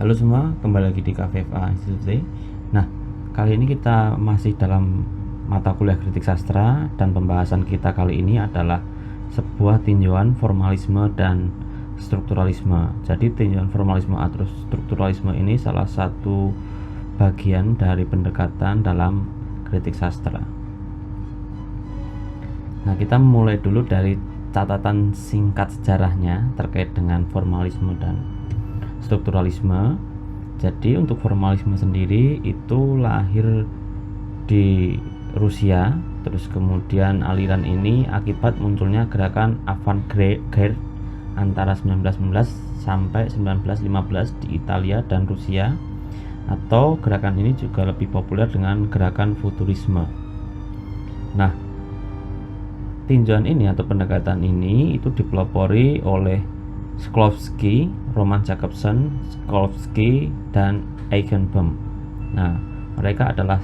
Halo semua, kembali lagi di KVFA Institute. Nah, kali ini kita masih dalam mata kuliah kritik sastra, dan pembahasan kita kali ini adalah sebuah tinjauan formalisme dan strukturalisme. Jadi tinjauan formalisme atau strukturalisme ini salah satu bagian dari pendekatan dalam kritik sastra. Nah, kita mulai dulu dari catatan singkat sejarahnya terkait dengan formalisme dan strukturalisme. Jadi untuk formalisme sendiri itu lahir di Rusia, terus kemudian aliran ini akibat munculnya gerakan avant-garde antara 1919 sampai 1915 di Italia dan Rusia, atau gerakan ini juga lebih populer dengan gerakan futurisme. Nah, tinjauan ini atau pendekatan ini itu dipelopori oleh Shklovsky, Roman Jakobson, Shklovsky, dan Eigenbaum. Nah, mereka adalah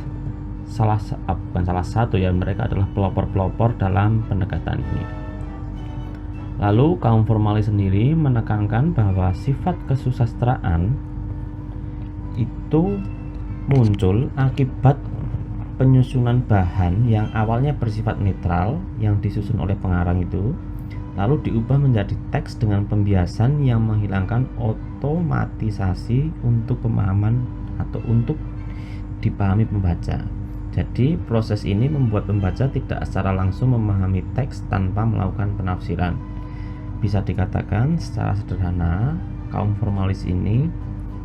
mereka adalah pelopor-pelopor dalam pendekatan ini. Lalu kaum formalis sendiri menekankan bahwa sifat kesusastraan itu muncul akibat penyusunan bahan yang awalnya bersifat netral yang disusun oleh pengarang itu, lalu diubah menjadi teks dengan pembiasan yang menghilangkan otomatisasi untuk pemahaman atau untuk dipahami pembaca. Jadi proses ini membuat pembaca tidak secara langsung memahami teks tanpa melakukan penafsiran. Bisa dikatakan secara sederhana, kaum formalis ini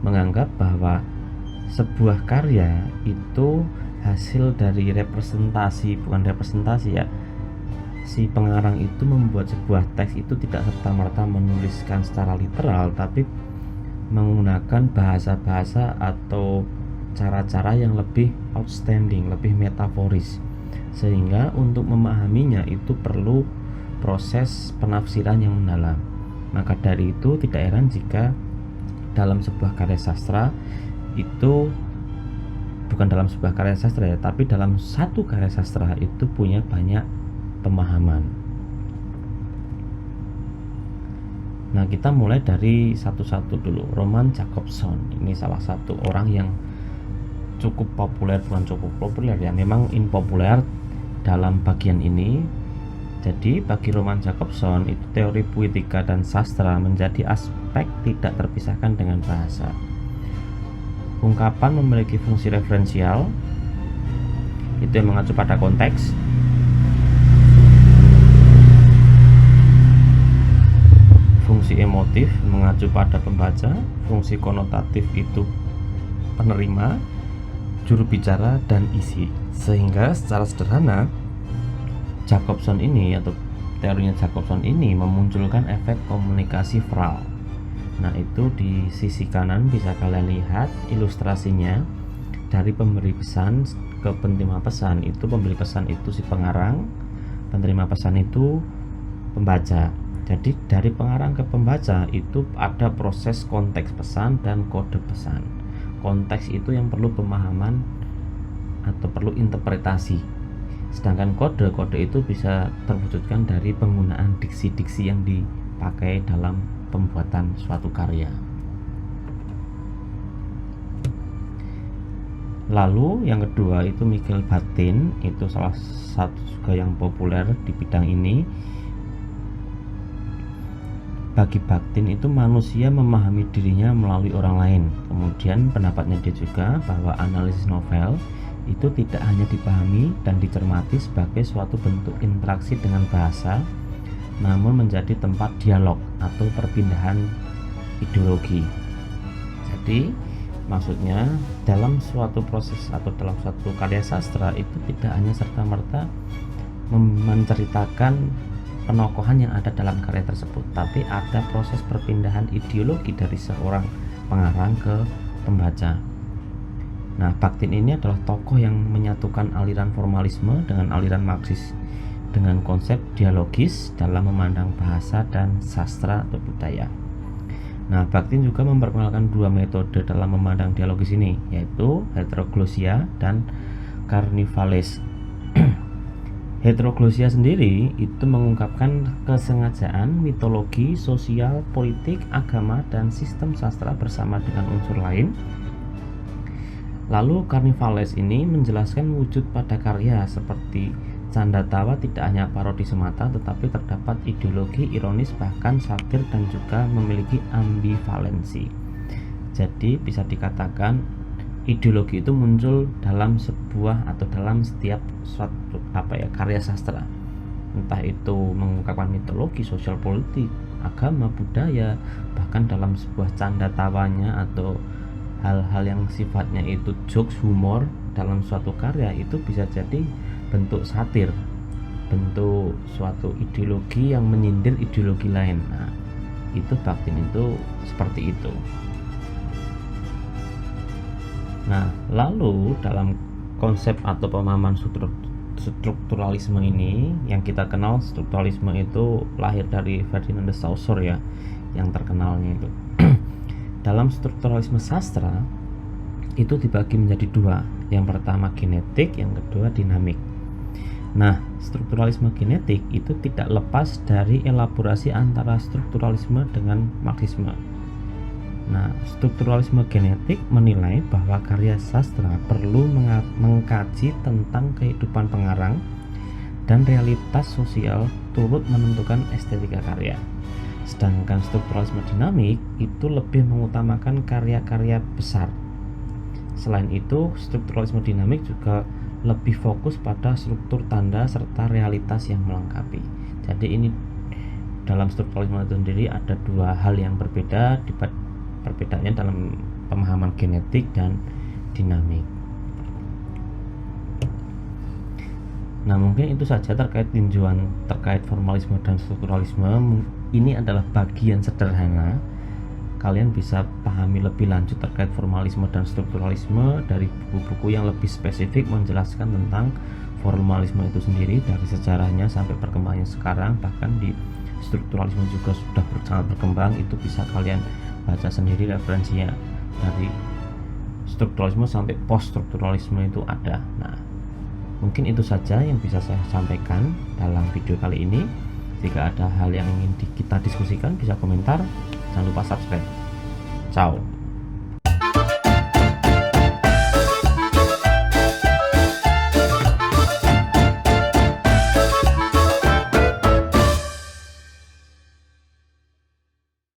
menganggap bahwa sebuah karya itu hasil dari si pengarang itu membuat sebuah teks itu tidak serta-merta menuliskan secara literal, tapi menggunakan bahasa-bahasa atau cara-cara yang lebih outstanding, lebih metaforis, sehingga untuk memahaminya itu perlu proses penafsiran yang mendalam. Maka dari itu tidak heran jika dalam sebuah karya sastra itu, bukan dalam sebuah karya sastra ya, tapi dalam satu karya sastra itu punya banyak pemahaman. Nah, kita mulai dari satu-satu dulu. Roman Jakobson ini salah satu orang yang cukup populer, bukan cukup populer ya, memang impopuler dalam bagian ini. Jadi bagi Roman Jakobson itu teori puitika dan sastra menjadi aspek tidak terpisahkan dengan bahasa. Ungkapan memiliki fungsi referensial, itu yang mengacu pada konteks. Fungsi emotif mengacu pada pembaca, fungsi konotatif itu penerima, juru bicara, dan isi. Sehingga secara sederhana Jakobson ini atau teorinya Jakobson ini memunculkan efek komunikasi veral. Nah, itu di sisi kanan bisa kalian lihat ilustrasinya dari pemberi pesan ke penerima pesan. Itu pemberi pesan itu si pengarang, penerima pesan itu pembaca. Jadi dari pengarang ke pembaca itu ada proses konteks pesan dan kode pesan. Konteks itu yang perlu pemahaman atau perlu interpretasi, sedangkan kode itu bisa terwujudkan dari penggunaan diksi-diksi yang dipakai dalam pembuatan suatu karya. Lalu yang kedua itu Mikhail Bakhtin, itu salah satu juga yang populer di bidang ini. Bagi Bakhtin itu manusia memahami dirinya melalui orang lain. Kemudian pendapatnya dia juga bahwa analisis novel itu tidak hanya dipahami dan dicermati sebagai suatu bentuk interaksi dengan bahasa, namun menjadi tempat dialog atau perpindahan ideologi. Jadi maksudnya dalam suatu proses atau dalam suatu karya sastra itu tidak hanya serta-merta menceritakan penokohan yang ada dalam karya tersebut, tapi ada proses perpindahan ideologi dari seorang pengarang ke pembaca. Nah, Bakhtin ini adalah tokoh yang menyatukan aliran formalisme dengan aliran Marxis dengan konsep dialogis dalam memandang bahasa dan sastra atau budaya. Nah, Bakhtin juga memperkenalkan dua metode dalam memandang dialogis ini, yaitu heteroglossia dan carnivales. Heteroglossia sendiri itu mengungkapkan kesengajaan mitologi, sosial, politik, agama, dan sistem sastra bersama dengan unsur lain. Lalu Carnivales ini menjelaskan wujud pada karya seperti canda tawa tidak hanya parodi semata, tetapi terdapat ideologi, ironis, bahkan satir, dan juga memiliki ambivalensi. Jadi bisa dikatakan ideologi itu muncul dalam sebuah atau dalam setiap suatu karya sastra, entah itu mengungkapkan mitologi, sosial, politik, agama, budaya, bahkan dalam sebuah canda tawanya atau hal-hal yang sifatnya itu jokes, humor dalam suatu karya itu bisa jadi bentuk satir, bentuk suatu ideologi yang menyindir ideologi lain. Nah, itu Bakhtin itu seperti itu. Nah, lalu dalam konsep atau pemahaman strukturalisme ini, yang kita kenal strukturalisme itu lahir dari Ferdinand de Saussure ya, yang terkenalnya itu. Dalam strukturalisme sastra itu dibagi menjadi dua, yang pertama kinetik, yang kedua dinamik. Nah, strukturalisme kinetik itu tidak lepas dari elaborasi antara strukturalisme dengan Marxisme. Nah, strukturalisme genetik menilai bahwa karya sastra perlu mengkaji tentang kehidupan pengarang dan realitas sosial turut menentukan estetika karya. Sedangkan strukturalisme dinamik itu lebih mengutamakan karya-karya besar. Selain itu, strukturalisme dinamik juga lebih fokus pada struktur tanda serta realitas yang melengkapi. Jadi ini dalam strukturalisme itu sendiri ada dua hal yang berbeda, perbedaannya dalam pemahaman genetik dan dinamik. Nah, mungkin itu saja terkait tinjauan terkait formalisme dan strukturalisme. Ini adalah bagian sederhana. Kalian bisa pahami lebih lanjut terkait formalisme dan strukturalisme dari buku-buku yang lebih spesifik menjelaskan tentang formalisme itu sendiri dari sejarahnya sampai perkembangannya sekarang. Bahkan di strukturalisme juga sudah sangat berkembang, itu bisa kalian baca sendiri referensinya. Dari strukturalisme sampai post strukturalisme itu ada. Nah, mungkin itu saja yang bisa saya sampaikan dalam video kali ini. Jika ada hal yang ingin kita diskusikan, bisa komentar. Jangan lupa subscribe. Ciao.